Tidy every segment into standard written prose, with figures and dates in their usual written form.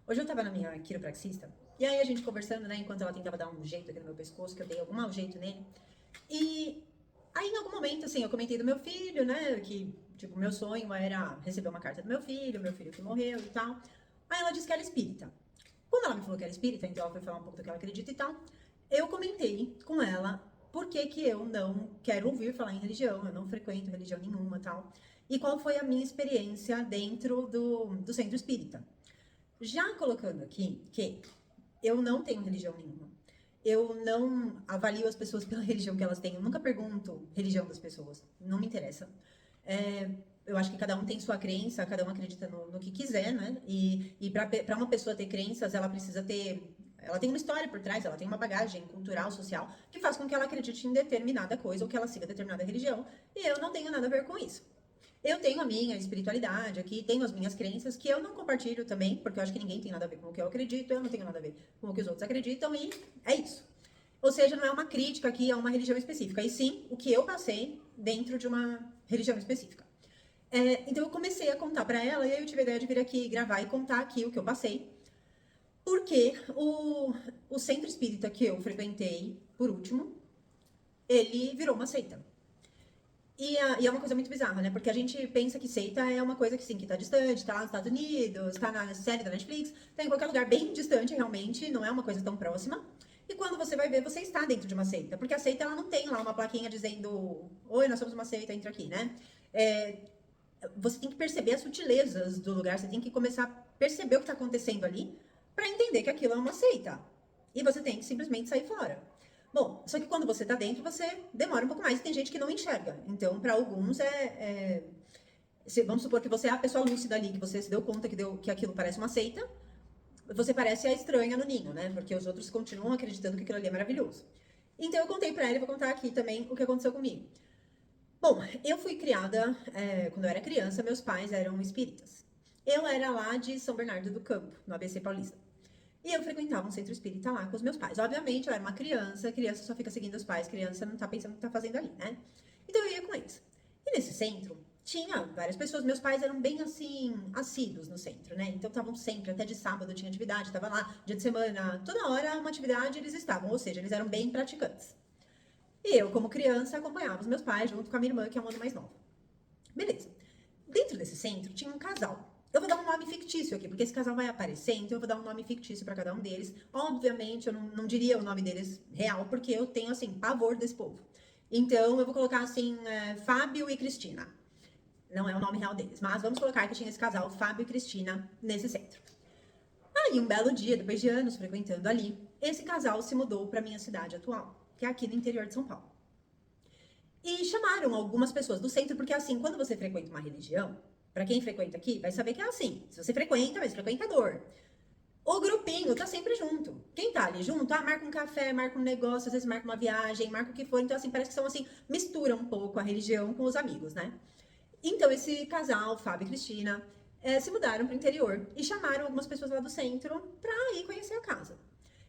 Hoje eu tava na minha quiropraxista, e aí a gente conversando, né, enquanto ela tentava dar um jeito aqui no meu pescoço, que eu dei algum mau jeito nele. E aí, em algum momento, assim, eu comentei do meu filho, né, que, tipo, meu sonho era receber uma carta do meu filho que morreu e tal. Aí ela disse que era espírita. Quando ela me falou que era espírita, então ela foi falar um pouco do que ela acredita e tal, eu comentei com ela por que que eu não quero ouvir falar em religião, eu não frequento religião nenhuma e tal. E qual foi a minha experiência dentro do centro espírita. Já colocando aqui que eu não tenho religião nenhuma. Eu não avalio as pessoas pela religião que elas têm. Eu nunca pergunto religião das pessoas. Não me interessa. É, eu acho que cada um tem sua crença, cada um acredita no que quiser, né? E para uma pessoa ter crenças, ela precisa ter. Ela tem uma história por trás, ela tem uma bagagem cultural, social, que faz com que ela acredite em determinada coisa ou que ela siga determinada religião. E eu não tenho nada a ver com isso. Eu tenho a minha espiritualidade aqui, tenho as minhas crenças que eu não compartilho também, porque eu acho que ninguém tem nada a ver com o que eu acredito, eu não tenho nada a ver com o que os outros acreditam e é isso. Ou seja, não é uma crítica aqui a uma religião específica, e sim o que eu passei dentro de uma religião específica. Então eu comecei a contar para ela e aí eu tive a ideia de vir aqui gravar e contar aqui o que eu passei, porque o centro espírita que eu frequentei, por último, ele virou uma seita. E é uma coisa muito bizarra, né? Porque a gente pensa que seita é uma coisa que sim, que tá distante, tá nos Estados Unidos, tá na série da Netflix, tá em qualquer lugar bem distante, realmente, não é uma coisa tão próxima. E quando você vai ver, você está dentro de uma seita. Porque a seita, ela não tem lá uma plaquinha dizendo, oi, nós somos uma seita, entra aqui, né? É, você tem que perceber as sutilezas do lugar, você tem que começar a perceber o que está acontecendo ali para entender que aquilo é uma seita. E você tem que simplesmente sair fora. Bom, só que quando você tá dentro, você demora um pouco mais e tem gente que não enxerga. Então, para alguns, vamos supor que você é a pessoa lúcida ali, que você se deu conta que aquilo parece uma seita, você parece a estranha no ninho, né? Porque os outros continuam acreditando que aquilo ali é maravilhoso. Então, eu contei pra ela e vou contar aqui também o que aconteceu comigo. Bom, eu fui criada, quando eu era criança, meus pais eram espíritas. Eu era lá de São Bernardo do Campo, no ABC Paulista. E eu frequentava um centro espírita lá com os meus pais. Obviamente, eu era uma criança, criança só fica seguindo os pais, criança não tá pensando o que tá fazendo ali, né? Então eu ia com eles. E nesse centro, tinha várias pessoas. Meus pais eram bem assim, assíduos no centro, né? Então estavam sempre, até de sábado tinha atividade, tava lá, dia de semana, toda hora uma atividade eles estavam, ou seja, eles eram bem praticantes. E eu, como criança, acompanhava os meus pais junto com a minha irmã, que é um ano mais nova. Beleza. Dentro desse centro tinha um casal. Eu vou dar um nome fictício aqui, porque esse casal vai aparecer, então eu vou dar um nome fictício para cada um deles. Obviamente, eu não diria o nome deles real, porque eu tenho, assim, pavor desse povo. Então, eu vou colocar, assim, Fábio e Cristina. Não é o nome real deles, mas vamos colocar que tinha esse casal, Fábio e Cristina, nesse centro. Aí, um belo dia, depois de anos frequentando ali, esse casal se mudou para minha cidade atual, que é aqui no interior de São Paulo. E chamaram algumas pessoas do centro, porque assim, quando você frequenta uma religião, para quem frequenta aqui, vai saber que é assim. Se você frequenta, mas frequentador. O grupinho tá sempre junto. Quem tá ali junto, marca um café, marca um negócio, às vezes marca uma viagem, marca o que for. Então, assim, parece que são assim, mistura um pouco a religião com os amigos, né? Então, esse casal, Fábio e Cristina, se mudaram pro interior e chamaram algumas pessoas lá do centro pra ir conhecer a casa.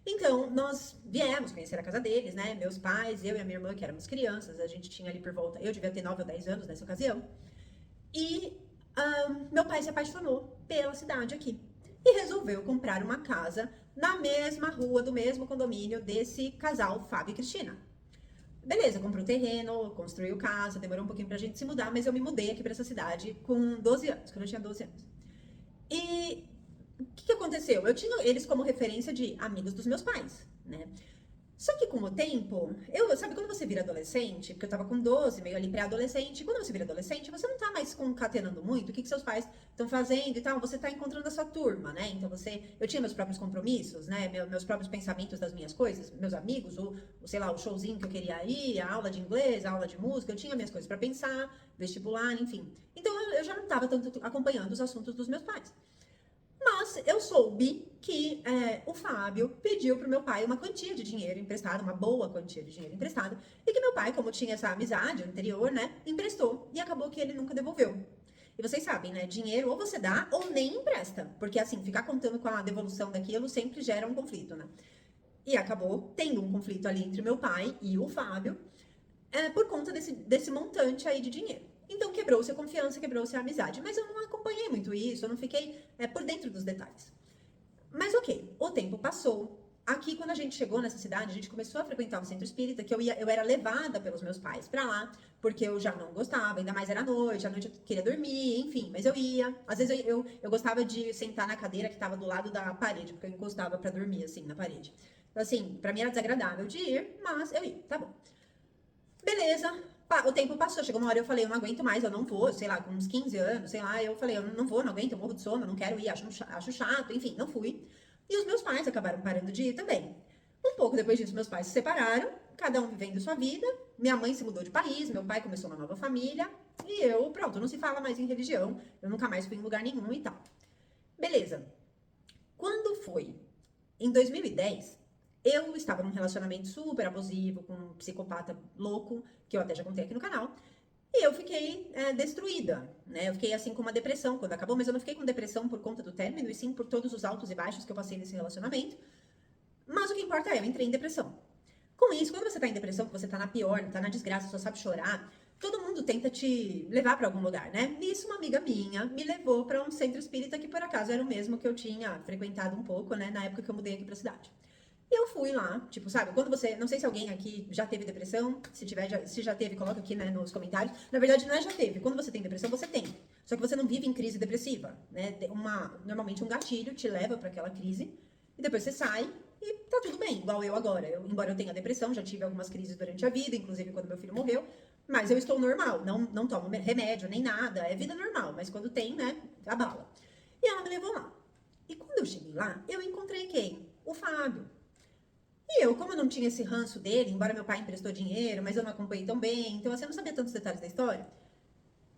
Então, nós viemos conhecer a casa deles, né? Meus pais, eu e a minha irmã, que éramos crianças, a gente tinha ali por volta, eu devia ter 9 ou 10 anos nessa ocasião. E meu pai se apaixonou pela cidade aqui. E resolveu comprar uma casa na mesma rua, do mesmo condomínio desse casal, Fábio e Cristina. Beleza, comprou terreno, construiu casa, demorou um pouquinho pra gente se mudar, mas eu me mudei aqui pra essa cidade com 12 anos, quando eu tinha 12 anos. E o que aconteceu? Eu tinha eles como referência de amigos dos meus pais, né? Só que com o tempo, sabe, quando você vira adolescente, porque eu tava com 12, meio ali pré-adolescente, quando você vira adolescente, você não tá mais concatenando muito o que seus pais estão fazendo e tal, você tá encontrando a sua turma, né? Então eu tinha meus próprios compromissos, né? Meus próprios pensamentos das minhas coisas, meus amigos, sei lá, o showzinho que eu queria ir, a aula de inglês, a aula de música, eu tinha minhas coisas pra pensar, vestibular, enfim. Então eu já não tava tanto acompanhando os assuntos dos meus pais. Mas eu soube que o Fábio pediu pro meu pai uma quantia de dinheiro emprestado, uma boa quantia de dinheiro emprestado, e que meu pai, como tinha essa amizade anterior, né, emprestou, e acabou que ele nunca devolveu. E vocês sabem, né, dinheiro ou você dá ou nem empresta, porque assim, ficar contando com a devolução daquilo sempre gera um conflito, né? E acabou tendo um conflito ali entre meu pai e o Fábio, por conta desse montante aí de dinheiro. Então quebrou-se a confiança, quebrou-se a amizade. Mas eu não acompanhei muito isso, eu não fiquei por dentro dos detalhes. Mas ok, o tempo passou. Aqui, quando a gente chegou nessa cidade, a gente começou a frequentar um centro espírita, que eu era levada pelos meus pais pra lá, porque eu já não gostava, ainda mais era à noite eu queria dormir, enfim, mas eu ia. Às vezes eu gostava de sentar na cadeira que tava do lado da parede, porque eu encostava pra dormir, assim, na parede. Então, assim, pra mim era desagradável de ir, mas eu ia, tá bom. Beleza, o tempo passou, chegou uma hora eu falei, eu não aguento mais, eu não vou, sei lá, com uns 15 anos, sei lá, eu falei, eu não vou, não aguento, eu morro de sono, eu não quero ir, acho chato, enfim, não fui. E os meus pais acabaram parando de ir também. Um pouco depois disso, meus pais se separaram, cada um vivendo sua vida, minha mãe se mudou de país, meu pai começou uma nova família, e eu, pronto, não se fala mais em religião, eu nunca mais fui em lugar nenhum e tal. Beleza. Quando foi em 2010, eu estava num relacionamento super abusivo com um psicopata louco, que eu até já contei aqui no canal, e eu fiquei destruída, né? Eu fiquei assim com uma depressão quando acabou, mas eu não fiquei com depressão por conta do término, e sim por todos os altos e baixos que eu passei nesse relacionamento. Mas o que importa é, eu entrei em depressão. Com isso, quando você tá em depressão, que você tá na pior, tá na desgraça, só sabe chorar, todo mundo tenta te levar para algum lugar, né? Nisso, uma amiga minha me levou para um centro espírita que por acaso era o mesmo que eu tinha frequentado um pouco, né, na época que eu mudei aqui pra cidade. E eu fui lá, tipo, sabe, quando você, não sei se alguém aqui já teve depressão, se tiver, se já teve, coloca aqui, né, nos comentários. Na verdade, não é já teve, quando você tem depressão, você tem. Só que você não vive em crise depressiva, né? Normalmente um gatilho te leva para aquela crise e depois você sai e tá tudo bem, igual eu agora. Embora eu tenha depressão, já tive algumas crises durante a vida, inclusive quando meu filho morreu, mas eu estou normal, não tomo remédio nem nada, é vida normal, mas quando tem, né, abala. E ela me levou lá. E quando eu cheguei lá, eu encontrei quem? O Fábio. E eu, como eu não tinha esse ranço dele, embora meu pai emprestou dinheiro, mas eu não acompanhei tão bem, então assim, eu não sabia tantos detalhes da história,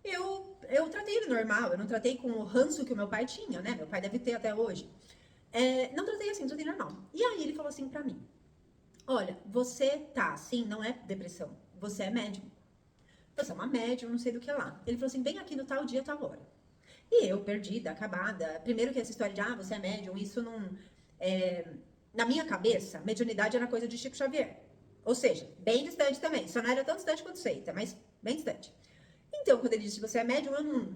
eu tratei ele normal, eu não tratei com o ranço que o meu pai tinha, né? Meu pai deve ter até hoje. Não tratei assim, tratei normal. E aí ele falou assim pra mim: olha, você tá assim, não é depressão, você é médium. Você é uma médium, não sei do que lá. Ele falou assim: vem aqui no tal dia, tal hora. E eu, perdida, acabada. Primeiro que essa história de, você é médium, isso não. é, Na minha cabeça, mediunidade era coisa de Chico Xavier. Ou seja, bem distante também. Só não era tão distante quanto seita, mas bem distante. Então, quando ele disse você é médium, eu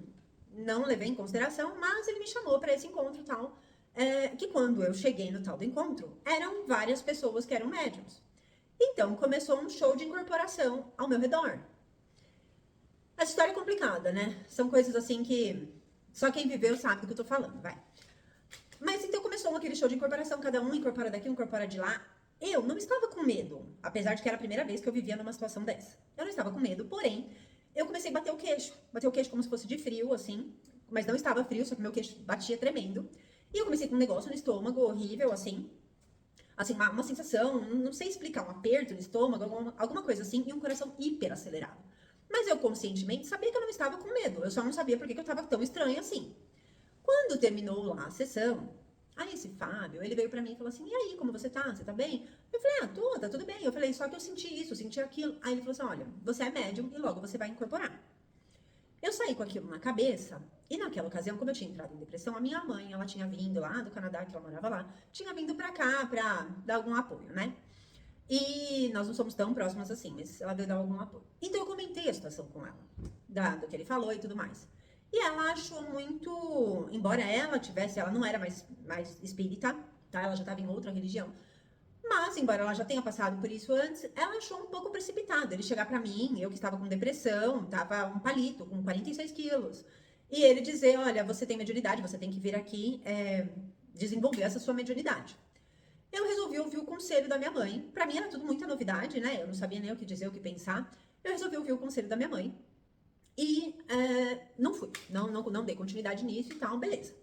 não levei em consideração, mas ele me chamou para esse encontro e tal. Que quando eu cheguei no tal do encontro, eram várias pessoas que eram médiums. Então, começou um show de incorporação ao meu redor. Essa história é complicada, né? São coisas assim que só quem viveu sabe do que eu tô falando, vai. Mas então começou aquele show de incorporação, cada um incorpora daqui, um incorpora de lá. Eu não estava com medo, apesar de que era a primeira vez que eu vivia numa situação dessa. Eu não estava com medo, porém, eu comecei a bater o queixo como se fosse de frio, assim, mas não estava frio, só que meu queixo batia tremendo. E eu comecei com um negócio no estômago horrível, assim, uma sensação, não sei explicar, um aperto no estômago, alguma coisa assim, e um coração hiper acelerado. Mas eu conscientemente sabia que eu não estava com medo, eu só não sabia por que eu estava tão estranha assim. Quando terminou lá a sessão, aí esse Fábio, ele veio pra mim e falou assim: e aí, como você tá? Você tá bem? Eu falei: tá tudo bem. Eu falei: só que eu senti isso, senti aquilo. Aí ele falou assim: olha, você é médium e logo você vai incorporar. Eu saí com aquilo na cabeça, e naquela ocasião, como eu tinha entrado em depressão, a minha mãe, ela tinha vindo lá do Canadá, que ela morava lá, tinha vindo pra cá pra dar algum apoio, né? E nós não somos tão próximas assim, mas ela veio dar algum apoio. Então eu comentei a situação com ela, do que ele falou e tudo mais. E ela achou muito, embora ela não era mais espírita, tá? Ela já estava em outra religião. Mas, embora ela já tenha passado por isso antes, ela achou um pouco precipitado ele chegar pra mim, eu que estava com depressão, tava um palito, com 46 quilos, e ele dizer: olha, você tem mediunidade, você tem que vir aqui desenvolver essa sua mediunidade. Eu resolvi ouvir o conselho da minha mãe. Pra mim era tudo muita novidade, né? Eu não sabia nem o que dizer, o que pensar. Eu resolvi ouvir o conselho da minha mãe. E não fui. Não dei continuidade nisso e tal, beleza.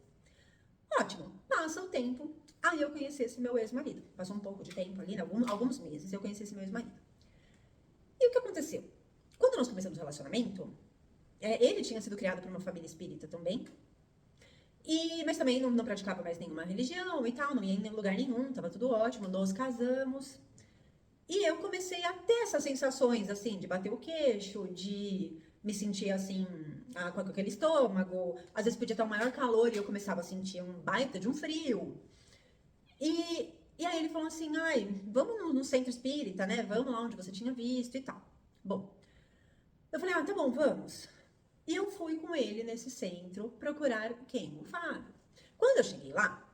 Ótimo. Passa o tempo. Aí eu conheci esse meu ex-marido. Passou um pouco de tempo ali, alguns meses, eu conheci esse meu ex-marido. E o que aconteceu? Quando nós começamos o relacionamento, ele tinha sido criado por uma família espírita também. Mas também não praticava mais nenhuma religião e tal, não ia em lugar nenhum, tava tudo ótimo, nos casamos. E eu comecei a ter essas sensações, assim, de bater o queixo, de me sentir, assim, com aquele estômago. Às vezes podia estar um maior calor e eu começava a sentir um baita de um frio. E aí ele falou assim: ai, vamos no centro espírita, né? Vamos lá onde você tinha visto e tal. Bom, eu falei: tá bom, vamos. E eu fui com ele nesse centro procurar quem? O Fábio. Quando eu cheguei lá,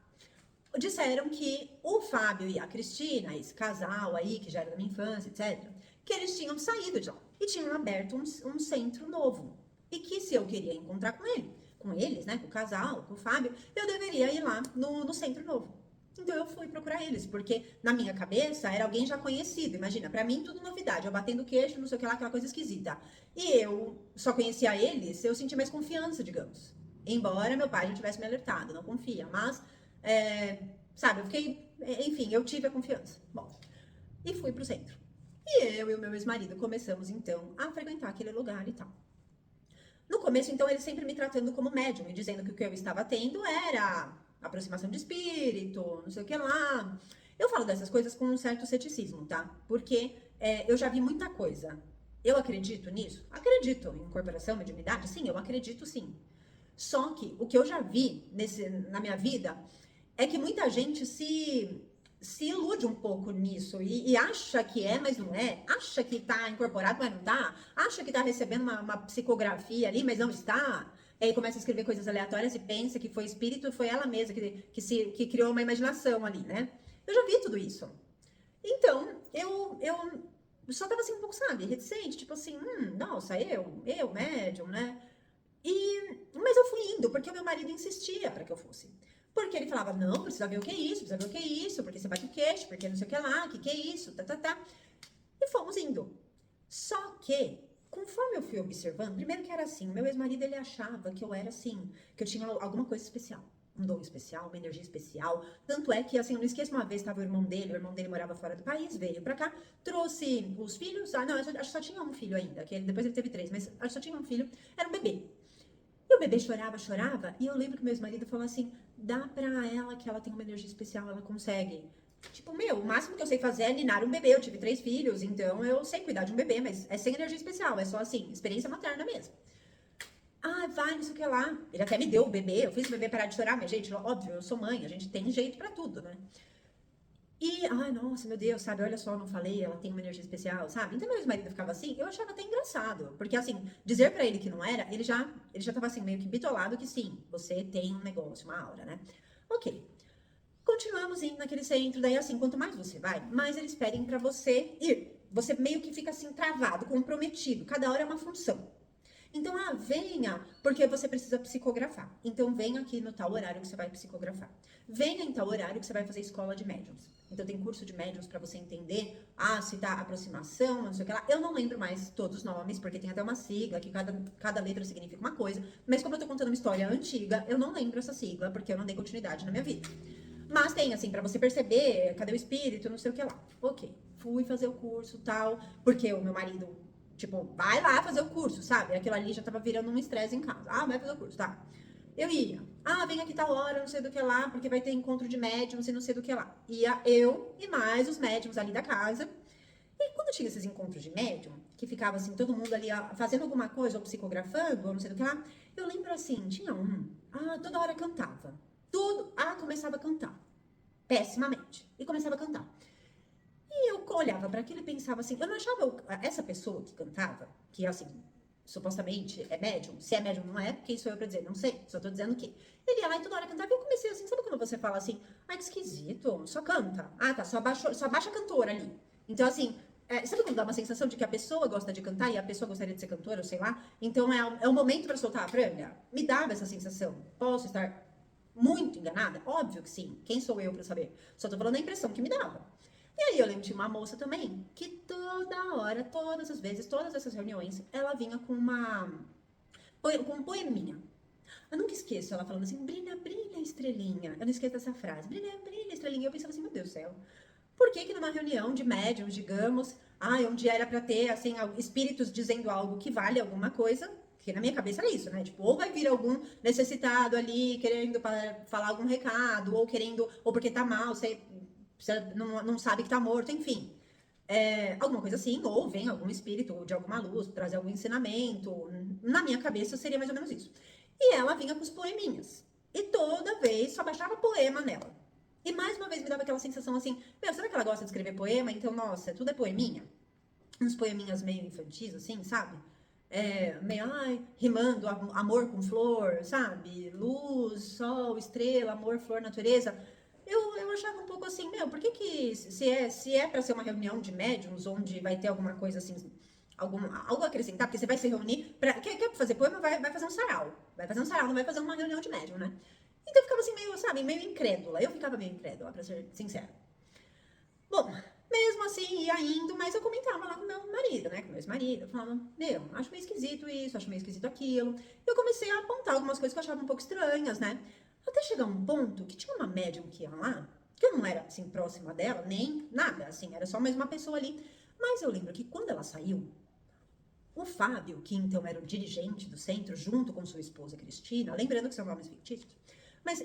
disseram que o Fábio e a Cristina, esse casal aí, que já era da minha infância, etc., que eles tinham saído de lá e tinham aberto um centro novo. E que se eu queria encontrar com eles, né, com o casal, com o Fábio, eu deveria ir lá no centro novo. Então eu fui procurar eles, porque na minha cabeça era alguém já conhecido. Imagina, pra mim tudo novidade, eu batendo queixo, não sei o que lá, aquela coisa esquisita. E eu só conhecia eles, eu senti mais confiança, digamos. Embora meu pai já tivesse me alertado, não confia, mas, sabe, eu fiquei, enfim, eu tive a confiança. Bom, e fui pro centro. E eu e o meu ex-marido começamos então a frequentar aquele lugar e tal. No começo, então, ele sempre me tratando como médium e dizendo que o que eu estava tendo era aproximação de espírito, não sei o que lá. Eu falo dessas coisas com um certo ceticismo, tá? Porque eu já vi muita coisa. Eu acredito nisso? Acredito em incorporação, mediunidade? Sim, eu acredito sim. Só que o que eu já vi na minha vida é que muita gente se ilude um pouco nisso e acha que é, mas não é. Acha que tá incorporado, mas não tá. Acha que tá recebendo uma psicografia ali, mas não está. E aí começa a escrever coisas aleatórias e pensa que foi espírito, foi ela mesma que criou uma imaginação ali, né? Eu já vi tudo isso. Então, eu só tava assim um pouco, sabe, reticente, tipo assim, nossa, médium, né? Mas eu fui indo, porque o meu marido insistia para que eu fosse. Porque ele falava, não, precisa ver o que é isso, precisa ver o que é isso, porque você bate o queixo, porque não sei o que lá, que é isso, tá. E fomos indo. Só que, conforme eu fui observando, primeiro que era assim, meu ex-marido, ele achava que eu era assim, que eu tinha alguma coisa especial. Um dom especial, uma energia especial. Tanto é que, assim, eu não esqueço uma vez, estava o irmão dele morava fora do país, veio pra cá, trouxe os filhos, não, acho que só tinha um filho ainda, depois ele teve 3, mas acho que só tinha um filho, era um bebê. E o bebê chorava, e eu lembro que meu ex-marido falou assim, dá pra ela que ela tem uma energia especial, ela consegue. Tipo, o máximo que eu sei fazer é ninar um bebê, eu tive 3 filhos, então eu sei cuidar de um bebê, mas é sem energia especial, é só assim, experiência materna mesmo. Ah, vai, não sei o que lá. Ele até me deu o bebê, eu fiz o bebê parar de chorar, mas gente, óbvio, eu sou mãe, a gente tem jeito pra tudo, né? E, ai, nossa, meu Deus, sabe? Olha só, não falei, ela tem uma energia especial, sabe? Então, meu ex-marido ficava assim, eu achava até engraçado. Porque, assim, dizer pra ele que não era, ele já tava, assim, meio que bitolado que sim, você tem um negócio, uma aura, né? Ok. Continuamos indo naquele centro, daí, assim, quanto mais você vai, mais eles pedem pra você ir. Você meio que fica, assim, travado, comprometido. Cada hora é uma função. Então, venha, porque você precisa psicografar. Então, venha aqui no tal horário que você vai psicografar. Venha em tal horário que você vai fazer escola de médiums. Então, tem curso de médiums para você entender, se tá aproximação, não sei o que lá. Eu não lembro mais todos os nomes, porque tem até uma sigla, que cada letra significa uma coisa. Mas como eu tô contando uma história antiga, eu não lembro essa sigla, porque eu não dei continuidade na minha vida. Mas tem, assim, para você perceber, cadê o espírito, não sei o que lá. Ok, fui fazer o curso, tal, porque o meu marido tipo, vai lá fazer o curso, sabe? Aquilo ali já tava virando um estresse em casa. Vai fazer o curso, tá. Eu ia. Vem aqui tal hora, não sei do que lá, porque vai ter encontro de médiums e não sei do que lá. Ia eu e mais os médiums ali da casa. E quando tinha esses encontros de médium, que ficava assim, todo mundo ali fazendo alguma coisa, ou psicografando, ou não sei do que lá, eu lembro assim, tinha toda hora cantava. Tudo, começava a cantar. Pessimamente. E começava a cantar. E eu olhava para aquilo e pensava assim, eu não achava essa pessoa que cantava, que assim, supostamente é médium, se é médium não é, quem sou eu pra dizer? Não sei, só tô dizendo que. Ele ia lá e toda hora cantava e eu comecei assim, sabe quando você fala assim, que esquisito, só canta. Tá, só baixa a cantora ali. Então assim, sabe quando dá uma sensação de que a pessoa gosta de cantar e a pessoa gostaria de ser cantora, ou sei lá? Então é o momento para soltar a franga? Me dava essa sensação. Posso estar muito enganada? Óbvio que sim. Quem sou eu para saber? Só tô falando a impressão que me dava. E aí eu lembro de uma moça também, que toda hora, todas as vezes, todas essas reuniões, ela vinha com com um poeminha. Eu nunca esqueço ela falando assim, brilha, brilha, estrelinha. Eu não esqueço dessa frase, brilha, brilha, estrelinha. Eu pensava assim, meu Deus do céu, por que numa reunião de médiums, digamos, onde era pra ter, assim, espíritos dizendo algo que vale alguma coisa, que na minha cabeça era isso, né? Tipo, ou vai vir algum necessitado ali, querendo falar algum recado, ou querendo, ou porque tá mal, você não sabe que tá morto, enfim. Alguma coisa assim, ou vem algum espírito de alguma luz, trazer algum ensinamento. Na minha cabeça seria mais ou menos isso. E ela vinha com os poeminhas. E toda vez só baixava poema nela. E mais uma vez me dava aquela sensação assim, será que ela gosta de escrever poema? Então, nossa, tudo é poeminha? Uns poeminhas meio infantis, assim, sabe? Meio, rimando amor com flor, sabe? Luz, sol, estrela, amor, flor, natureza. Eu achava um pouco assim, meu, por que que, se é pra ser uma reunião de médiums, onde vai ter alguma coisa assim, algo a acrescentar, porque você vai se reunir, quer fazer poema, vai fazer um sarau. Vai fazer um sarau, não vai fazer uma reunião de médium, né? Então eu ficava assim, meio, sabe, meio incrédula. Eu ficava meio incrédula, pra ser sincera. Bom, mesmo assim, ia indo, mas eu comentava lá com meu marido, né? Com meu ex-marido. Eu falava, meu, acho meio esquisito isso, acho meio esquisito aquilo. E eu comecei a apontar algumas coisas que eu achava um pouco estranhas, né? Até chegar um ponto que tinha uma médium que ia lá, que eu não era, assim, próxima dela, nem nada, assim, era só mais uma pessoa ali. Mas eu lembro que quando ela saiu, o Fábio, que então era o dirigente do centro, junto com sua esposa Cristina, lembrando que são nomes fictícios, mas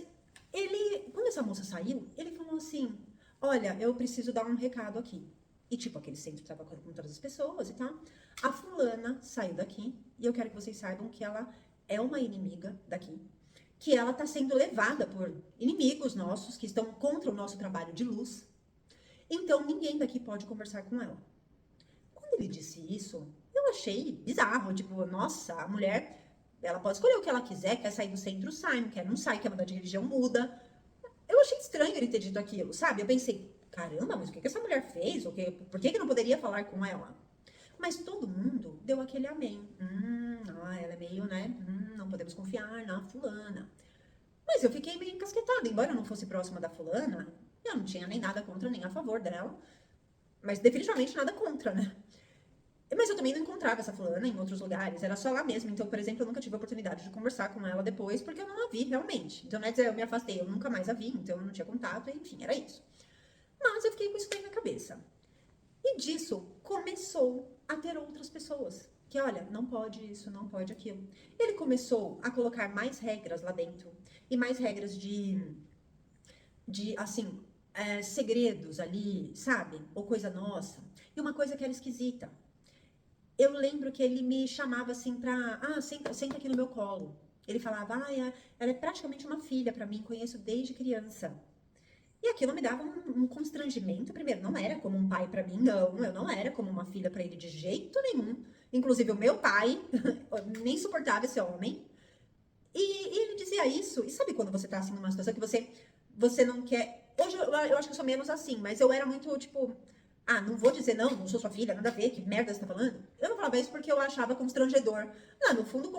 ele, quando essa moça saiu, ele falou assim: olha, eu preciso dar um recado aqui. E tipo, aquele centro estava com todas as pessoas e tal. A fulana saiu daqui e eu quero que vocês saibam que ela é uma inimiga daqui. Que ela está sendo levada por inimigos nossos que estão contra o nosso trabalho de luz. Então ninguém daqui pode conversar com ela. Quando ele disse isso, eu achei bizarro. Tipo, nossa, a mulher, ela pode escolher o que ela quiser, quer sair do centro, sai, não quer, não sai, quer mudar de religião, muda. Eu achei estranho ele ter dito aquilo, sabe? Eu pensei, caramba, mas o que essa mulher fez? Por que não poderia falar com ela? Mas todo mundo deu aquele amém. Ela é meio, né? Não podemos confiar na fulana. Mas eu fiquei meio encasquetada. Embora eu não fosse próxima da fulana, eu não tinha nem nada contra nem a favor dela. Mas definitivamente nada contra, né? Mas eu também não encontrava essa fulana em outros lugares, era só lá mesmo. Então, por exemplo, eu nunca tive a oportunidade de conversar com ela depois, porque eu não a vi realmente. Então, não é dizer, eu me afastei, eu nunca mais a vi, então eu não tinha contato, enfim, era isso. Mas eu fiquei com isso daí na cabeça. E disso começou a ter outras pessoas. Que olha, não pode isso, não pode aquilo. Ele começou a colocar mais regras lá dentro. E mais regras de assim, segredos ali, sabe? Ou coisa nossa. E uma coisa que era esquisita. Eu lembro que ele me chamava assim pra... senta aqui no meu colo. Ele falava, ela é praticamente uma filha pra mim, conheço desde criança. E aquilo me dava um constrangimento. Primeiro, não era como um pai pra mim, não. Eu não era como uma filha pra ele de jeito nenhum. Inclusive, o meu pai nem suportava esse homem. E ele dizia isso. E sabe quando você tá assim numa situação que você não quer... Hoje eu acho que eu sou menos assim, mas eu era muito tipo... não vou dizer não sou sua filha, nada a ver, que merda você tá falando? Eu não falava isso porque eu achava constrangedor. Não, no fundo,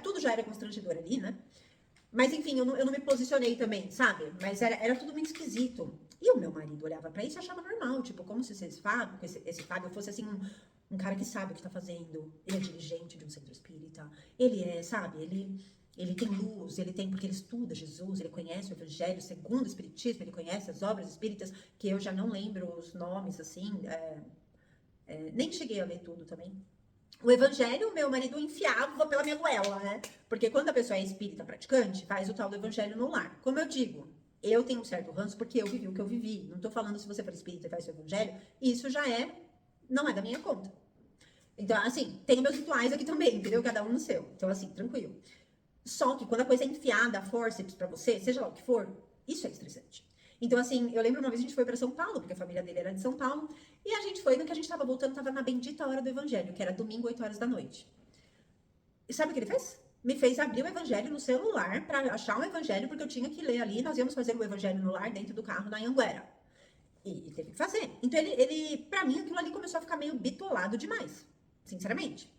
tudo já era constrangedor ali, né? Mas enfim, eu não me posicionei também, sabe? Mas era tudo muito esquisito. E o meu marido olhava pra isso e achava normal, tipo, como se esse Fábio fosse assim um cara que sabe o que tá fazendo. Ele é dirigente de um centro espírita. Ele é, sabe, ele tem luz, porque ele estuda Jesus, ele conhece o Evangelho segundo o Espiritismo, ele conhece as obras espíritas, que eu já não lembro os nomes, assim, nem cheguei a ler tudo também. O Evangelho, meu marido enfiava pela minha goela, né? Porque quando a pessoa é espírita praticante, faz o tal do Evangelho no lar. Como eu digo, eu tenho um certo ranço porque eu vivi o que eu vivi. Não tô falando se você for espírita e faz o Evangelho, isso não é da minha conta. Então, assim, tem meus rituais aqui também, entendeu? Cada um no seu. Então, assim, tranquilo. Só que quando a coisa é enfiada a forceps pra você, seja lá o que for, isso é estressante. Então, assim, eu lembro uma vez a gente foi pra São Paulo, porque a família dele era de São Paulo, e a gente foi, no que a gente tava voltando, tava na bendita hora do Evangelho, que era domingo, 8 horas da noite. E sabe o que ele fez? Me fez abrir o Evangelho no celular pra achar um Evangelho, porque eu tinha que ler ali, nós íamos fazer o Evangelho no lar, dentro do carro, na Anguera. E teve que fazer. Então, pra mim, aquilo ali começou a ficar meio bitolado demais, sinceramente.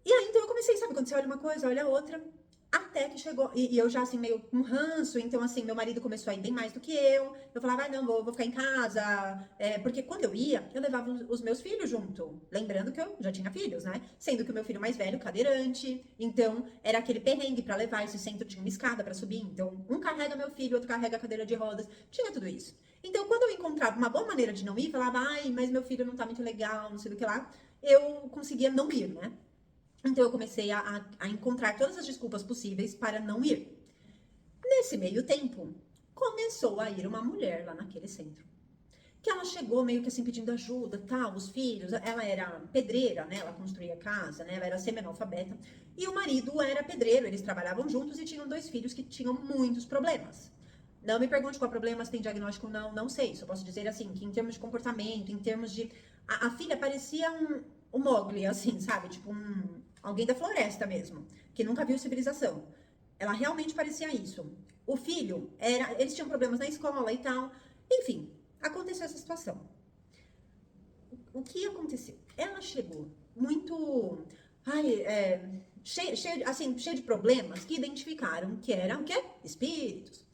E aí, então eu comecei, sabe, quando você olha uma coisa, olha outra, até que chegou, e eu já assim, meio com ranço, então assim, meu marido começou a ir bem mais do que eu falava, não, vou ficar em casa, porque quando eu ia, eu levava os meus filhos junto, lembrando que eu já tinha filhos, né, sendo que o meu filho mais velho, cadeirante, então era aquele perrengue pra levar, esse centro tinha uma escada pra subir, então um carrega meu filho, outro carrega a cadeira de rodas, tinha tudo isso. Então quando eu encontrava uma boa maneira de não ir, falava, mas meu filho não tá muito legal, não sei do que lá, eu conseguia não ir, né. Então eu comecei a encontrar todas as desculpas possíveis para não ir. Nesse meio tempo, começou a ir uma mulher lá naquele centro. Que ela chegou meio que assim pedindo ajuda, tal, os filhos, ela era pedreira, né? Ela construía casa, né? Ela era semi-analfabeta. E o marido era pedreiro, eles trabalhavam juntos e tinham 2 filhos que tinham muitos problemas. Não me pergunte qual problema, se tem diagnóstico, não sei. Só posso dizer assim, que em termos de comportamento, em termos de... A filha parecia um Mowgli, assim, sabe? Tipo alguém da floresta mesmo, que nunca viu civilização. Ela realmente parecia isso. O filho, eles tinham problemas na escola e tal. Enfim, aconteceu essa situação. O que aconteceu? Ela chegou muito... cheia de problemas que identificaram que eram o quê? Espíritos.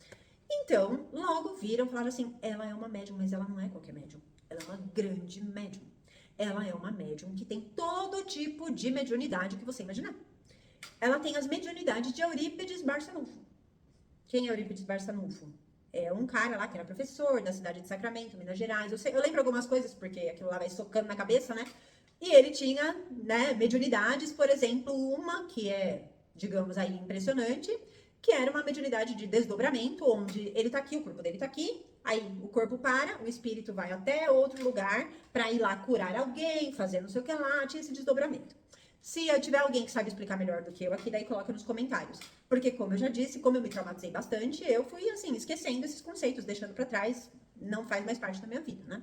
Então, logo viram e falaram assim, ela é uma médium, mas ela não é qualquer médium. Ela é uma grande médium. Ela é uma médium que tem todo tipo de mediunidade que você imaginar. Ela tem as mediunidades de Eurípides Barçanufo. Quem é Eurípides Barçanufo? É um cara lá que era professor da cidade de Sacramento, Minas Gerais. Eu lembro algumas coisas, porque aquilo lá vai socando na cabeça, né? E ele tinha, né, mediunidades, por exemplo, uma que é, digamos aí, impressionante, que era uma mediunidade de desdobramento, onde ele tá aqui, o corpo dele tá aqui, aí o corpo para, o espírito vai até outro lugar para ir lá curar alguém, fazer não sei o que lá, tinha esse desdobramento. Se eu tiver alguém que sabe explicar melhor do que eu aqui, daí coloca nos comentários. Porque, como eu já disse, como eu me traumatizei bastante, eu fui, assim, esquecendo esses conceitos, deixando pra trás, não faz mais parte da minha vida, né?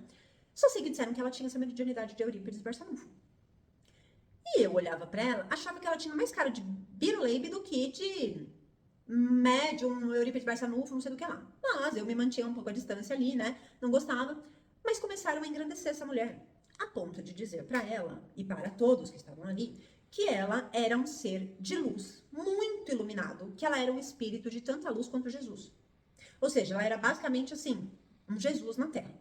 Só sei que disseram que ela tinha essa mediunidade de Eurípides Barçanufo. E eu olhava pra ela, achava que ela tinha mais cara de Biruleibe do que de médium, Eurípides Barçanufo, não sei do que lá. Mas eu me mantinha um pouco à distância ali, né? Não gostava. Mas começaram a engrandecer essa mulher, a ponto de dizer para ela e para todos que estavam ali que ela era um ser de luz, muito iluminado, que ela era um espírito de tanta luz quanto Jesus. Ou seja, ela era basicamente assim, um Jesus na Terra.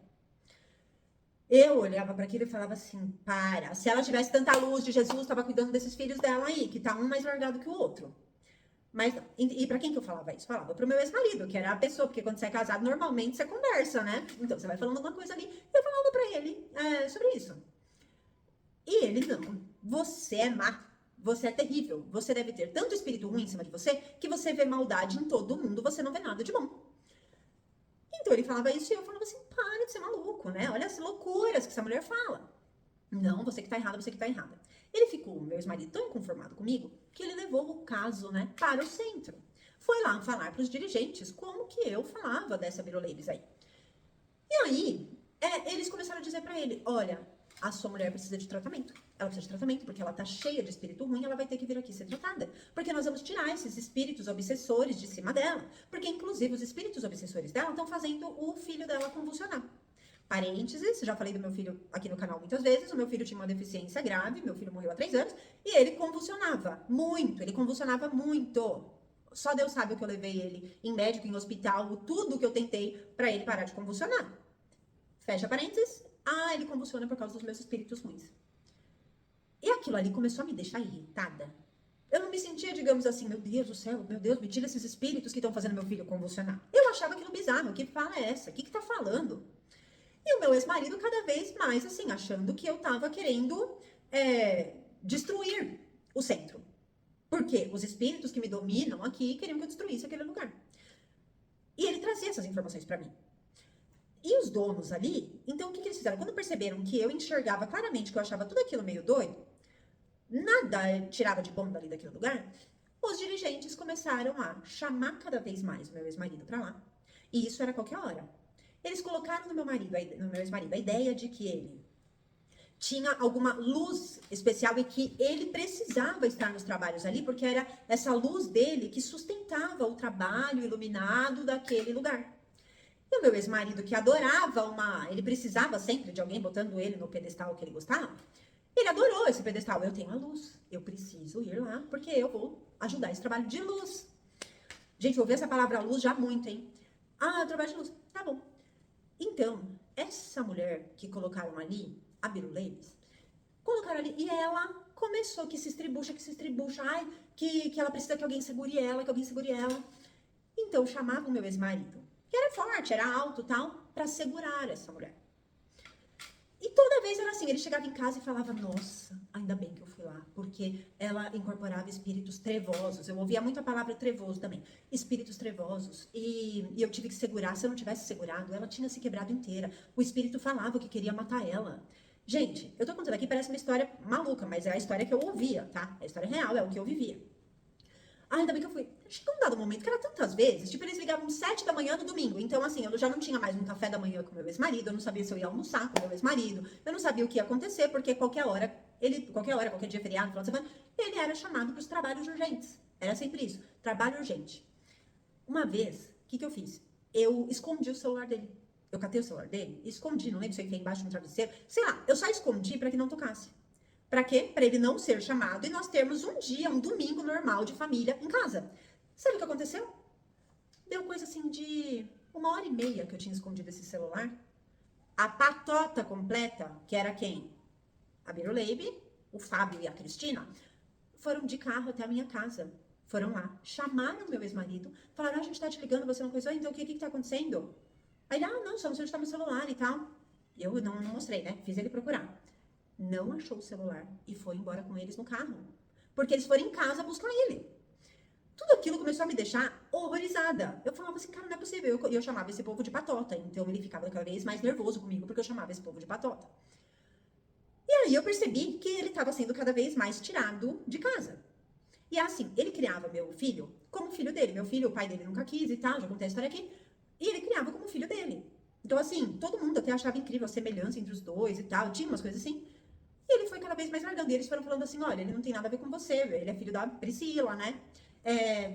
Eu olhava para aquilo e falava assim, para, se ela tivesse tanta luz de Jesus, estava cuidando desses filhos dela aí, que tá um mais largado que o outro. Mas, e pra quem que eu falava isso? Falava pro meu ex-marido, que era a pessoa, porque quando você é casado, normalmente você conversa, né? Então, você vai falando alguma coisa ali. Eu falava pra ele sobre isso. E ele, não, você é má, você é terrível, você deve ter tanto espírito ruim em cima de você, que você vê maldade em todo mundo, você não vê nada de bom. Então, ele falava isso e eu falava assim, para de ser maluco, né? Olha as loucuras que essa mulher fala. Não, você que tá errada, você que tá errada. Ele ficou, meu ex-marido, tão inconformado comigo, que ele levou o caso, né, para o centro. Foi lá falar para os dirigentes como que eu falava dessa Biruleibes aí. E aí, eles começaram a dizer para ele, olha, a sua mulher precisa de tratamento. Ela precisa de tratamento porque ela tá cheia de espírito ruim, ela vai ter que vir aqui ser tratada. Porque nós vamos tirar esses espíritos obsessores de cima dela. Porque, inclusive, os espíritos obsessores dela estão fazendo o filho dela convulsionar. Parênteses, já falei do meu filho aqui no canal muitas vezes, o meu filho tinha uma deficiência grave, meu filho morreu há 3 anos, e ele convulsionava muito. Só Deus sabe o que eu levei ele em médico, em hospital, tudo que eu tentei pra ele parar de convulsionar. Fecha parênteses, ele convulsiona por causa dos meus espíritos ruins. E aquilo ali começou a me deixar irritada. Eu não me sentia, digamos assim, meu Deus do céu, meu Deus, me tira esses espíritos que estão fazendo meu filho convulsionar. Eu achava aquilo bizarro, que fala é essa? O que tá falando? E o meu ex-marido cada vez mais, assim, achando que eu tava querendo destruir o centro. Porque os espíritos que me dominam aqui queriam que eu destruísse aquele lugar. E ele trazia essas informações pra mim. E os donos ali, então o que eles fizeram? Quando perceberam que eu enxergava claramente que eu achava tudo aquilo meio doido, nada tirava de bom dali daquele lugar, os dirigentes começaram a chamar cada vez mais o meu ex-marido pra lá. E isso era a qualquer hora. Eles colocaram no meu ex-marido, a ideia de que ele tinha alguma luz especial e que ele precisava estar nos trabalhos ali, porque era essa luz dele que sustentava o trabalho iluminado daquele lugar. E o meu ex-marido, que adorava ele precisava sempre de alguém botando ele no pedestal que ele gostava, ele adorou esse pedestal. Eu tenho a luz, eu preciso ir lá, porque eu vou ajudar esse trabalho de luz. Gente, eu ouvi essa palavra luz já muito, hein? Trabalho de luz, tá bom. Então, essa mulher que colocaram ali, a Biruleibes, colocaram ali, e ela começou que se estribucha, que ela precisa que alguém segure ela, Então, chamava o meu ex-marido, que era forte, era alto e tal, pra segurar essa mulher. E toda vez era assim, ele chegava em casa e falava, nossa, ainda bem que eu fui lá, porque ela incorporava espíritos trevosos. Eu ouvia muito a palavra trevoso também, espíritos trevosos, e eu tive que segurar. Se eu não tivesse segurado, ela tinha se quebrado inteira. O espírito falava que queria matar ela. Gente, eu tô contando aqui, parece uma história maluca, mas é a história que eu ouvia, tá? É a história real, é o que eu vivia. Ainda bem que eu fui. Chegou um dado momento que era tantas vezes, tipo, eles ligavam 7 da manhã no domingo. Então, assim, eu já não tinha mais um café da manhã com meu ex-marido, eu não sabia se eu ia almoçar com meu ex-marido, eu não sabia o que ia acontecer, porque qualquer dia feriado, final de semana, ele era chamado para os trabalhos urgentes. Era sempre isso. Trabalho urgente. Uma vez, o que eu fiz? Eu escondi o celular dele. Eu catei o celular dele e escondi, não lembro se eu enfiei embaixo do travesseiro. Sei lá, eu só escondi para que não tocasse. Para quê? Para ele não ser chamado e nós termos um dia, um domingo normal de família em casa. Sabe o que aconteceu? Deu coisa assim de 1h30 que eu tinha escondido esse celular. A patota completa, que era quem? A Biruleibe, o Fábio e a Cristina, foram de carro até a minha casa. Foram lá, chamaram meu ex-marido, falaram, a gente tá te ligando, você não coisou, então o que tá acontecendo? Aí ele, não, só não sei onde tá meu celular e tal. Eu não mostrei, né? Fiz ele procurar. Não achou o celular e foi embora com eles no carro. Porque eles foram em casa buscar ele. Tudo aquilo começou a me deixar horrorizada. Eu falava assim, cara, não é possível. Eu chamava esse povo de patota. Então ele ficava cada vez mais nervoso comigo porque eu chamava esse povo de patota. E aí eu percebi que ele estava sendo cada vez mais tirado de casa. E assim, ele criava meu filho como filho dele. Meu filho, o pai dele nunca quis e tal, já contei a história aqui. E ele criava como filho dele. Então assim, todo mundo até achava incrível a semelhança entre os dois e tal. Tinha umas coisas assim. E ele foi cada vez mais largando. E eles foram falando assim, olha, ele não tem nada a ver com você. Ele é filho da Priscila, né?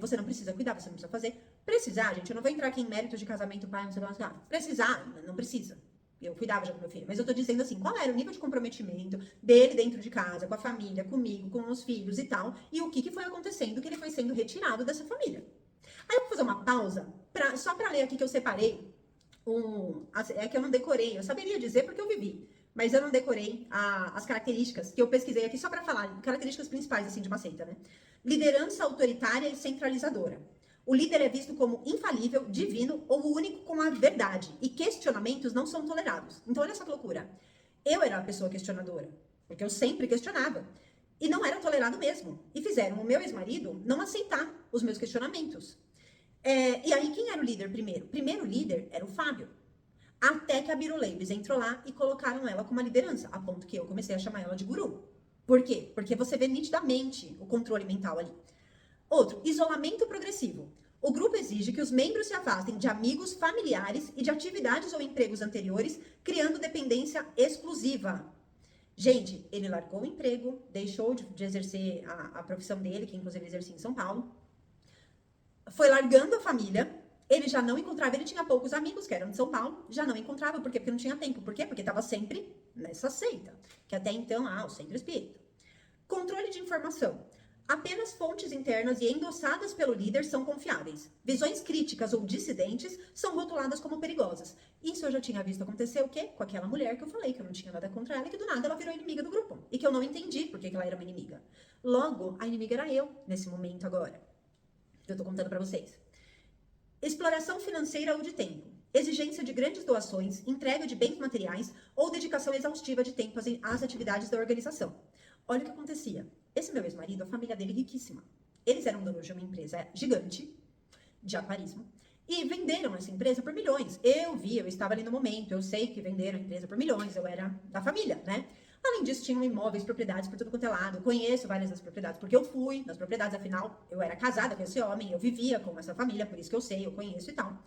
Você não precisa cuidar, você não precisa fazer. Precisar, gente, eu não vou entrar aqui em méritos de casamento, pai, não sei lá. Precisar, não precisa. Eu cuidava já do meu filho. Mas eu tô dizendo assim, qual era o nível de comprometimento dele dentro de casa, com a família, comigo, com os filhos e tal. E o que foi acontecendo, que ele foi sendo retirado dessa família. Aí eu vou fazer uma pausa, só pra ler aqui que eu separei. É que eu não decorei, eu saberia dizer porque eu vivi. Mas eu não decorei as características que eu pesquisei aqui só pra falar. Características principais, assim, de uma seita, né? Liderança autoritária e centralizadora. O líder é visto como infalível, divino ou o único com a verdade. E questionamentos não são tolerados. Então, olha essa loucura. Eu era a pessoa questionadora, porque eu sempre questionava. E não era tolerado mesmo. E fizeram o meu ex-marido não aceitar os meus questionamentos. E aí, quem era o líder primeiro? Primeiro líder era o Fábio. Até que a Biruleibes entrou lá e colocaram ela como uma liderança. A ponto que eu comecei a chamar ela de guru. Por quê? Porque você vê nitidamente o controle mental ali. Outro, isolamento progressivo. O grupo exige que os membros se afastem de amigos, familiares e de atividades ou empregos anteriores, criando dependência exclusiva. Gente, ele largou o emprego, deixou de exercer a profissão dele, que inclusive ele exercia em São Paulo, foi largando a família, ele já não encontrava, ele tinha poucos amigos que eram de São Paulo, já não encontrava, por quê? Porque não tinha tempo. Por quê? Porque estava sempre nessa seita, que até então, o centro espírita. Controle de informação. Apenas fontes internas e endossadas pelo líder são confiáveis. Visões críticas ou dissidentes são rotuladas como perigosas. Isso eu já tinha visto acontecer o quê? Com aquela mulher que eu falei que eu não tinha nada contra ela e que do nada ela virou inimiga do grupo. E que eu não entendi por que ela era uma inimiga. Logo, a inimiga era eu, nesse momento agora. Que eu tô contando pra vocês. Exploração financeira ou de tempo. Exigência de grandes doações, entrega de bens materiais ou dedicação exaustiva de tempo às atividades da organização. Olha o que acontecia. Esse meu ex-marido, a família dele riquíssima. Eles eram donos de uma empresa gigante de aquarismo e venderam essa empresa por milhões. Eu estava ali no momento, eu sei que venderam a empresa por milhões, eu era da família, né? Além disso, tinham imóveis, propriedades por tudo quanto é lado. Eu conheço várias das propriedades, porque eu fui nas propriedades, afinal, eu era casada com esse homem, eu vivia com essa família, por isso que eu sei, eu conheço e tal.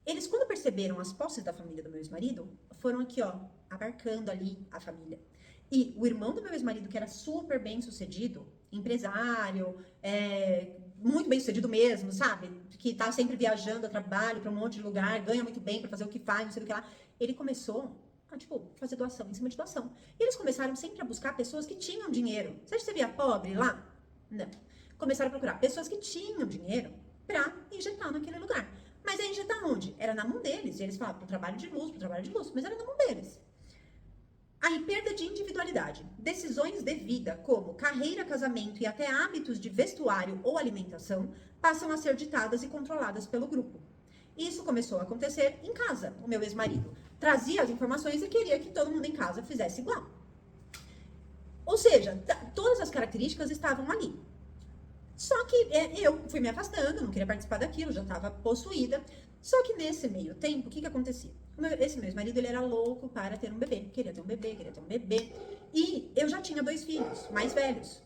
Eles, quando perceberam as posses da família do meu ex-marido, foram aqui, abarcando ali a família. E o irmão do meu ex-marido, que era super bem sucedido, empresário, muito bem sucedido mesmo, sabe? Que tá sempre viajando a trabalho para um monte de lugar, ganha muito bem para fazer o que faz, não sei o que lá. Ele começou a, fazer doação em cima de doação. E eles começaram sempre a buscar pessoas que tinham dinheiro. Você acha que você via pobre lá? Não. Começaram a procurar pessoas que tinham dinheiro para injetar naquele lugar. Mas aí injetar onde? Era na mão deles. E eles falavam pro trabalho de luz, mas era na mão deles. Aí, perda de individualidade. Decisões de vida, como carreira, casamento e até hábitos de vestuário ou alimentação, passam a ser ditadas e controladas pelo grupo. Isso começou a acontecer em casa. O meu ex-marido trazia as informações e queria que todo mundo em casa fizesse igual. Ou seja, todas as características estavam ali. Só que eu fui me afastando, não queria participar daquilo, já estava possuída. Só que nesse meio tempo, o que acontecia? Esse meu ex-marido, ele era louco para ter um bebê. Queria ter um bebê. E eu já tinha 2 filhos, mais velhos.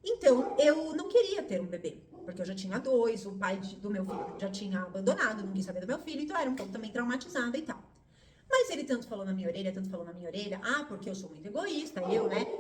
Então, eu não queria ter um bebê. Porque eu já tinha 2, o pai do meu filho já tinha abandonado, não quis saber do meu filho. Então, eu era um pouco também traumatizada e tal. Mas Mas ele tanto falou na minha orelha, tanto falou na minha orelha, porque eu sou muito egoísta,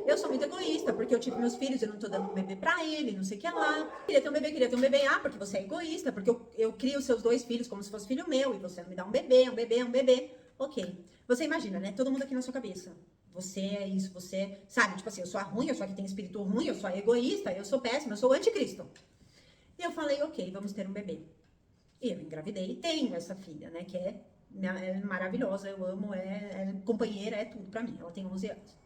eu sou muito egoísta, porque eu tive meus filhos, eu não tô dando um bebê pra ele, não sei o que lá. Queria ter um bebê, porque você é egoísta, porque eu crio os seus 2 filhos como se fosse filho meu, e você não me dá um bebê, um bebê, um bebê. Ok. Você imagina, né? Todo mundo aqui na sua cabeça. Você é isso, você, sabe, tipo assim, eu sou a ruim, eu sou a que tem espírito ruim, eu sou a egoísta, eu sou péssima, eu sou o anticristo. E eu falei, ok, vamos ter um bebê. E eu engravidei e tenho essa filha, né, que é maravilhosa, eu amo, é companheira, é tudo pra mim. Ela tem 11 anos.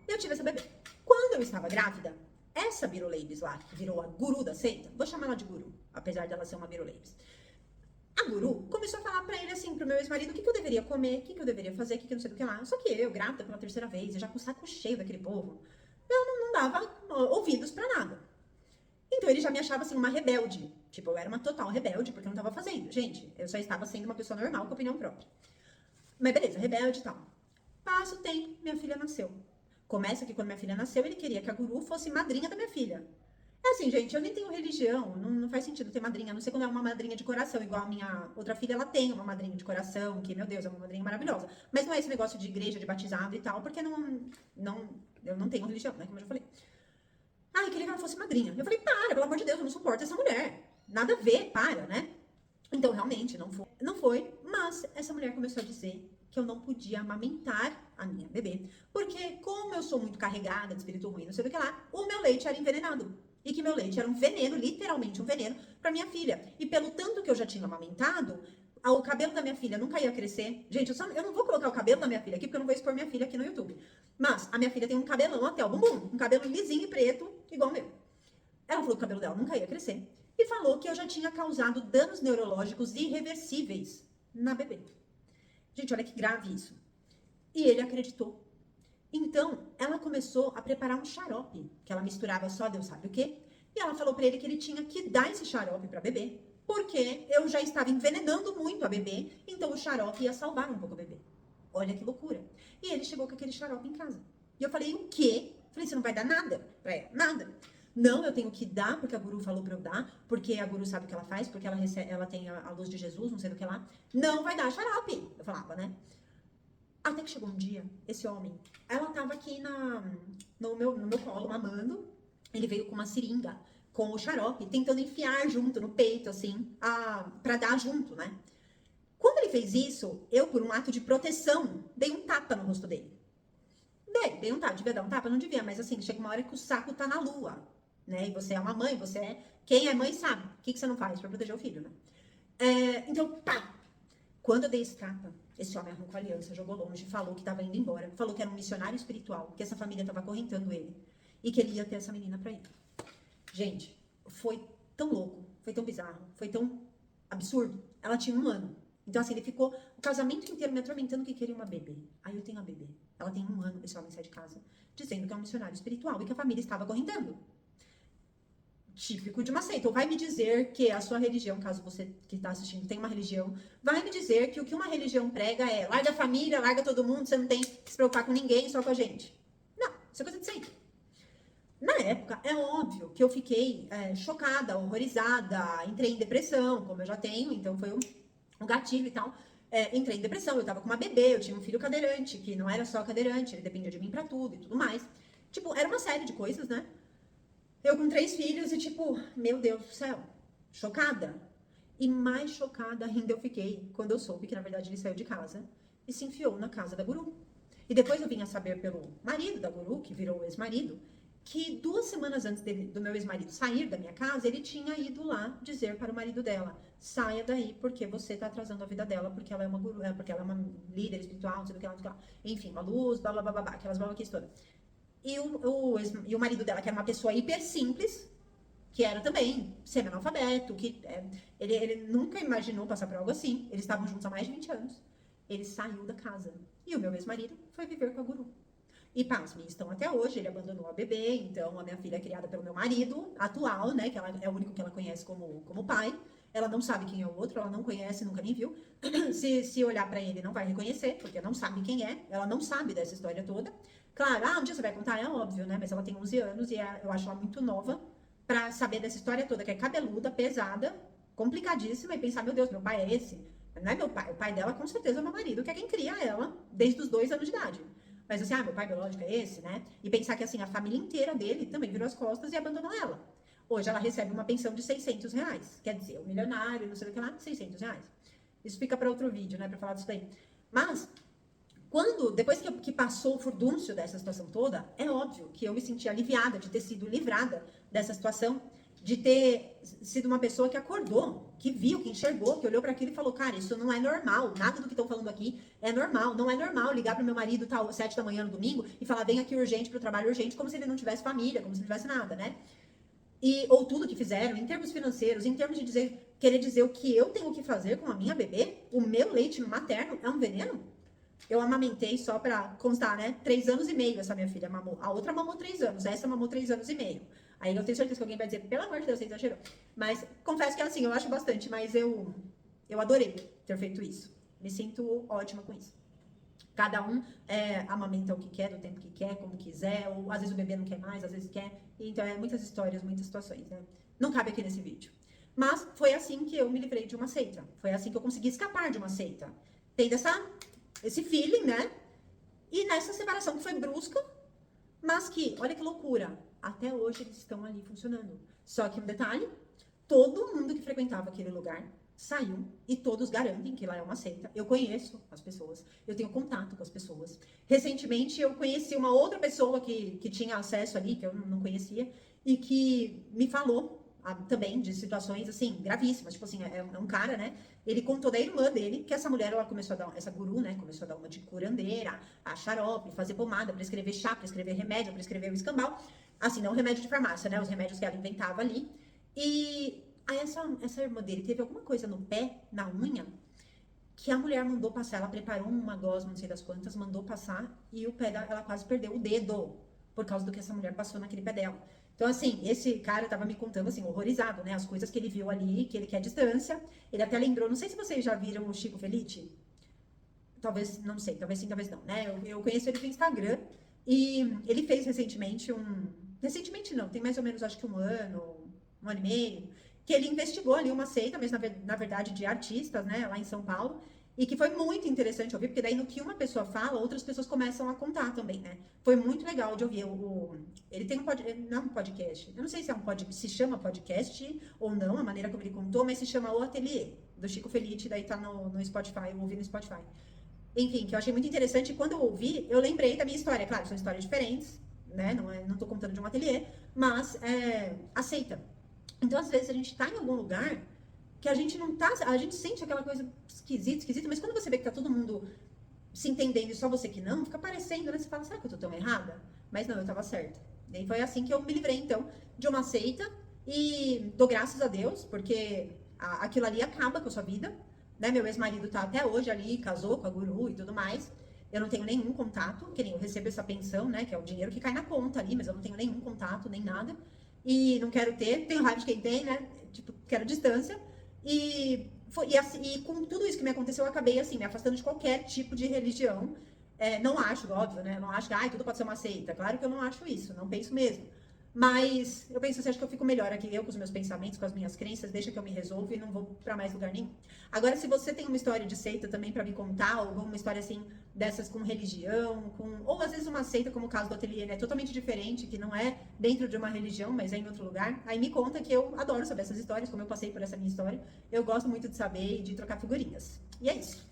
E eu tive essa bebê. Quando eu estava grávida, essa Birolabes lá, que virou a guru da seita, vou chamar ela de guru, apesar dela ser uma Birolabes. A guru começou a falar pra ele assim, pro meu ex-marido, o que eu deveria comer, o que eu deveria fazer, o que eu não sei do que lá. Só que eu, grávida pela 3ª vez, eu já com o saco cheio daquele povo, eu não dava ouvidos pra nada. Então ele já me achava assim uma rebelde. Tipo, eu era uma total rebelde porque eu não tava fazendo. Gente, eu só estava sendo uma pessoa normal com opinião própria. Mas beleza, rebelde e tal. Passa o tempo, minha filha nasceu. Começa que quando minha filha nasceu, ele queria que a guru fosse madrinha da minha filha. É assim, gente, eu nem tenho religião, não faz sentido ter madrinha, a não ser quando é uma madrinha de coração, igual a minha outra filha, ela tem uma madrinha de coração, que, meu Deus, é uma madrinha maravilhosa. Mas não é esse negócio de igreja, de batizado e tal, porque eu não tenho religião, né, como eu já falei. Eu queria que ela fosse madrinha. Eu falei, pelo amor de Deus, eu não suporto essa mulher. Nada a ver, né? Então, realmente, não foi. Não foi, mas essa mulher começou a dizer que eu não podia amamentar a minha bebê, porque como eu sou muito carregada de espírito ruim, não sei do que lá, o meu leite era envenenado. E que meu leite era um veneno, literalmente um veneno, para minha filha. E pelo tanto que eu já tinha amamentado, o cabelo da minha filha nunca ia crescer. Gente, eu não vou colocar o cabelo da minha filha aqui, porque eu não vou expor minha filha aqui no YouTube. Mas a minha filha tem um cabelão até o bumbum, um cabelo lisinho e preto, igual o meu. Ela falou que o cabelo dela nunca ia crescer. E falou que eu já tinha causado danos neurológicos irreversíveis na bebê. Gente, olha que grave isso. E ele acreditou. Então, ela começou a preparar um xarope, que ela misturava só Deus sabe o quê. E ela falou pra ele que ele tinha que dar esse xarope pra bebê, porque eu já estava envenenando muito a bebê, então o xarope ia salvar um pouco a bebê. Olha que loucura. E ele chegou com aquele xarope em casa. E eu falei, o quê? Eu falei, você não vai dar nada pra ela? Nada. Não, eu tenho que dar, porque a guru falou pra eu dar, porque a guru sabe o que ela faz, porque ela tem a luz de Jesus, não sei do que lá. Não vai dar xarope. Eu falava, né? Até que chegou um dia, esse homem, ela tava aqui no meu colo, mamando, ele veio com uma seringa, com o xarope, tentando enfiar junto no peito, assim, pra dar junto, né? Quando ele fez isso, eu, por um ato de proteção, dei um tapa no rosto dele. Dei um tapa, devia dar um tapa? Não devia, mas assim, chega uma hora que o saco tá na lua, né? E você é uma mãe, quem é mãe sabe o que você não faz pra proteger o filho, né? Então, pá! Quando eu dei esse tapa, esse homem arrancou a aliança, jogou longe, falou que estava indo embora, falou que era um missionário espiritual, que essa família estava acorrentando ele e que ele ia ter essa menina para ele. Gente, foi tão louco, foi tão bizarro, foi tão absurdo. Ela tinha 1 ano. Então, assim, ele ficou o casamento inteiro me atormentando que queria uma bebê. Aí eu tenho a bebê. Ela tem 1 ano, esse homem sai de casa, dizendo que é um missionário espiritual e que a família estava acorrentando. Típico de uma seita. Ou vai me dizer que a sua religião, caso você que está assistindo tem uma religião, vai me dizer que o que uma religião prega é larga a família, larga todo mundo, você não tem que se preocupar com ninguém, só com a gente. Não, isso é coisa de seita. Na época, é óbvio que eu fiquei chocada, horrorizada, entrei em depressão, como eu já tenho, então foi um gatilho e tal. Entrei em depressão, eu tava com uma bebê, eu tinha um filho cadeirante, que não era só cadeirante, ele dependia de mim pra tudo e tudo mais. Tipo, era uma série de coisas, né? Eu com 3 filhos e tipo, meu Deus do céu, chocada. E mais chocada ainda eu fiquei quando eu soube que na verdade ele saiu de casa e se enfiou na casa da guru. E depois eu vim a saber pelo marido da guru, que virou o ex-marido, que 2 semanas antes do meu ex-marido sair da minha casa, ele tinha ido lá dizer para o marido dela, saia daí porque você tá atrasando a vida dela, porque ela é uma guru, porque ela é uma líder espiritual, não sei do que lá, não sei do que lá. Enfim, uma luz, blá blá blá blá, aquelas blá todas. E o marido dela, que era uma pessoa hiper simples, que era também semi-analfabeto, que ele nunca imaginou passar por algo assim. Eles estavam juntos há mais de 20 anos. Ele saiu da casa. E o meu ex-marido foi viver com a guru. E pasmem, estão até hoje. Ele abandonou a bebê, então a minha filha é criada pelo meu marido atual, né? Que ela é o único que ela conhece como pai. Ela não sabe quem é o outro, ela não conhece, nunca nem viu. Se olhar pra ele, não vai reconhecer, porque não sabe quem é. Ela não sabe dessa história toda. Claro, um dia você vai contar, é óbvio, né? Mas ela tem 11 anos e eu acho ela muito nova pra saber dessa história toda, que é cabeluda, pesada, complicadíssima, e pensar, meu Deus, meu pai é esse? Não é meu pai. O pai dela, com certeza, é meu marido, que é quem cria ela desde os 2 anos de idade. Mas assim, meu pai biológico é esse, né? E pensar que assim, a família inteira dele também virou as costas e abandonou ela. Hoje ela recebe uma pensão de R$ 600. Quer dizer, o milionário, não sei o que lá, R$ 600. Isso fica para outro vídeo, né? Pra falar disso daí. Mas, depois que passou o furdúncio dessa situação toda, é óbvio que eu me senti aliviada de ter sido livrada dessa situação, de ter sido uma pessoa que acordou, que viu, que enxergou, que olhou para aquilo e falou, cara, isso não é normal, nada do que estão falando aqui é normal, não é normal ligar pro meu marido às 7 da manhã no domingo e falar, vem aqui urgente pro trabalho urgente, como se ele não tivesse família, como se não tivesse nada, né? Ou tudo que fizeram, em termos financeiros, em termos de querer dizer o que eu tenho que fazer com a minha bebê, o meu leite materno é um veneno? Eu amamentei, só pra constar, né? 3 anos e meio essa minha filha mamou. A outra mamou 3 anos, essa mamou 3 anos e meio. Aí eu tenho certeza que alguém vai dizer, pelo amor de Deus, você exagerou. Mas confesso que assim, eu acho bastante, mas eu adorei ter feito isso. Me sinto ótima com isso. Cada um amamenta o que quer, do tempo que quer, como quiser, ou às vezes o bebê não quer mais, às vezes quer. Então, muitas histórias, muitas situações, né? Não cabe aqui nesse vídeo. Mas foi assim que eu me livrei de uma seita. Foi assim que eu consegui escapar de uma seita. Tendo esse feeling, né? E nessa separação que foi brusca, mas que, olha que loucura, até hoje eles estão ali funcionando. Só que um detalhe, todo mundo que frequentava aquele lugar saiu e todos garantem que lá é uma seita. Eu conheço as pessoas, eu tenho contato com as pessoas. Recentemente eu conheci uma outra pessoa que tinha acesso ali, que eu não conhecia, e que me falou também de situações assim, gravíssimas. Tipo assim, é um cara, né? Ele contou da irmã dele, que essa mulher, ela começou a dar, essa guru, né? Começou a dar uma de curandeira, a xarope, fazer pomada, prescrever chá, prescrever remédio, prescrever o escambau. Assim, não remédio de farmácia, né? Os remédios que ela inventava ali. E aí essa irmã dele teve alguma coisa no pé, na unha, que a mulher mandou passar. Ela preparou uma gosma, não sei das quantas, mandou passar e o pé dela, ela quase perdeu o dedo por causa do que essa mulher passou naquele pé dela. Então, assim, esse cara tava me contando, assim, horrorizado, né? As coisas que ele viu ali, que ele quer distância. Ele até lembrou, não sei se vocês já viram o Chico Felice. Talvez, não sei, talvez sim, talvez não, né? Eu conheço ele no Instagram e ele fez recentemente Recentemente não, tem mais ou menos acho que um ano e meio, que ele investigou ali uma seita, mas na verdade de artistas, né, lá em São Paulo, e que foi muito interessante ouvir, porque daí no que uma pessoa fala, outras pessoas começam a contar também, né? Foi muito legal de ouvir. Ele tem não é um podcast, eu não sei se se chama podcast ou não, a maneira como ele contou, mas se chama O Ateliê, do Chico Felice, daí tá no Spotify, eu ouvi no Spotify. Enfim, que eu achei muito interessante, e quando eu ouvi, eu lembrei da minha história. Claro, são histórias diferentes, né? Não tô contando de um ateliê, mas aceita. Então, às vezes, a gente tá em algum lugar que a gente não tá. A gente sente aquela coisa esquisita, mas quando você vê que tá todo mundo se entendendo e só você que não, fica parecendo, né? Você fala, será que eu tô tão errada? Mas não, eu tava certa. E foi assim que eu me livrei, então, de uma seita e dou graças a Deus, porque aquilo ali acaba com a sua vida, né? Meu ex-marido tá até hoje ali, casou com a guru e tudo mais. Eu não tenho nenhum contato, que nem eu recebo essa pensão, né? Que é o dinheiro que cai na conta ali, mas eu não tenho nenhum contato, nem nada. E não quero ter, tenho raiva de quem tem, né? Tipo, quero distância. E com tudo isso que me aconteceu, eu acabei, assim, me afastando de qualquer tipo de religião. Não acho, óbvio, né? Não acho que tudo pode ser uma seita. Claro que eu não acho isso, não penso mesmo. Mas eu penso assim, acho que eu fico melhor aqui, eu com os meus pensamentos, com as minhas crenças, deixa que eu me resolvo e não vou pra mais lugar nenhum. Agora, se você tem uma história de seita também pra me contar, ou uma história assim, dessas com religião, ou às vezes uma seita, como o caso do ateliê, né, totalmente diferente, que não é dentro de uma religião, mas é em outro lugar, aí me conta, que eu adoro saber essas histórias, como eu passei por essa minha história, eu gosto muito de saber e de trocar figurinhas. E é isso.